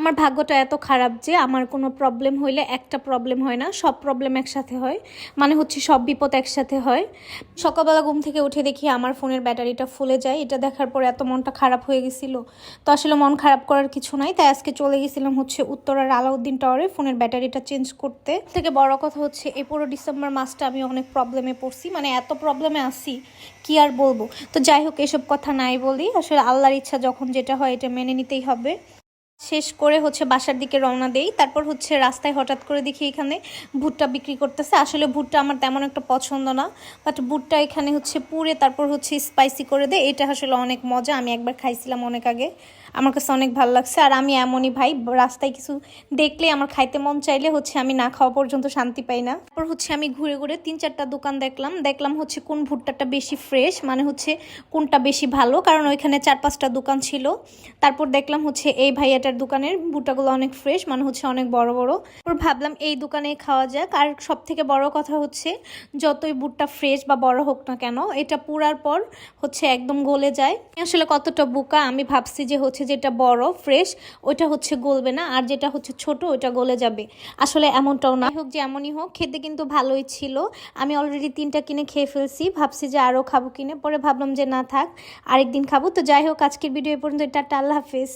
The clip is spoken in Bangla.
আমার ভাগ্যটা এত খারাপ যে আমার কোনো প্রবলেম হইলে একটা প্রবলেম হয় না, সব প্রবলেম একসাথে হয়। মানে হচ্ছে সব বিপদ একসাথে হয়। সকালবেলা ঘুম থেকে উঠে দেখি আমার ফোনের ব্যাটারিটা ফুলে যায়। এটা দেখার পর এত মনটা খারাপ হয়ে গেছিল। তো আসলে মন খারাপ করার কিছু নাই, তাই আজকে চলে গেছিলাম হচ্ছে উত্তরার আলাউদ্দিন টাওয়ারে ফোনের ব্যাটারিটা চেঞ্জ করতে। থেকে বড় কথা হচ্ছে এই পুরো ডিসেম্বর মাসটা আমি অনেক প্রবলেমে পড়ছি, মানে এত প্রবলেমে আসি কি আর বলবো। তো যাই হোক, এসব কথা নাই বলি, আসলে আল্লাহর ইচ্ছা যখন যেটা হয় এটা মেনে নিতেই হবে। শেষ করে হচ্ছে বাসার দিকে রওনা দেই। তারপর হচ্ছে রাস্তায় হঠাৎ করে দেখি এখানে ভুট্টা বিক্রি করতেছে। আসলে ভুট্টা আমার তেমন একটা পছন্দ না, বাট ভুট্টা এখানে হচ্ছে পুড়ে তারপর হচ্ছে স্পাইসি করে দেয়। এটা আসলে অনেক মজা, আমি একবার খাইছিলাম অনেক আগে, আমার কাছে অনেক ভালো লাগছে। আর আমি এমনই ভাই, রাস্তায় কিছু দেখলে আমার খাইতে মন চাইলে হচ্ছে আমি না খাওয়া পর্যন্ত শান্তি পাই না। তারপর হচ্ছে আমি ঘুরে ঘুরে 3-4টা দোকান দেখলাম হচ্ছে কোন ভুট্টাটা বেশি ফ্রেশ, মানে হচ্ছে কোনটা বেশি ভালো, কারণ ওইখানে 4-5টা দোকান ছিল। তারপর দেখলাম হচ্ছে এই ভাইয়াটার দোকানের ভুট্টাগুলো অনেক ফ্রেশ, মানে হচ্ছে অনেক বড় বড়। তারপর ভাবলাম এই দোকানে খাওয়া যাক। আর সব থেকে বড় কথা হচ্ছে যতই ভুট্টা ফ্রেশ বা বড় হোক না কেন, এটা পুরার পর হচ্ছে একদম গলে যায়। আসলে কতটা বোকা, আমি ভাবছি যে হচ্ছে যেটা বড় ফ্রেশ ওইটা হচ্ছে গলবে না, আর যেটা হচ্ছে ছোট ওইটা গলে যাবে। আসলে এমনটাও না। হোক যে এমনই হোক, খেতে কিন্তু ভালোই ছিল। আমি অলরেডি 3টা কিনে খেয়ে ফেলছি, ভাবছি যে আরও খাবো কিনে, পরে ভাবলাম যে না থাক, আরেকদিন খাবো। তো যাই হোক, আজকের ভিডিও এ পর্যন্ত। টাটা, আল্লাহ হাফেজ।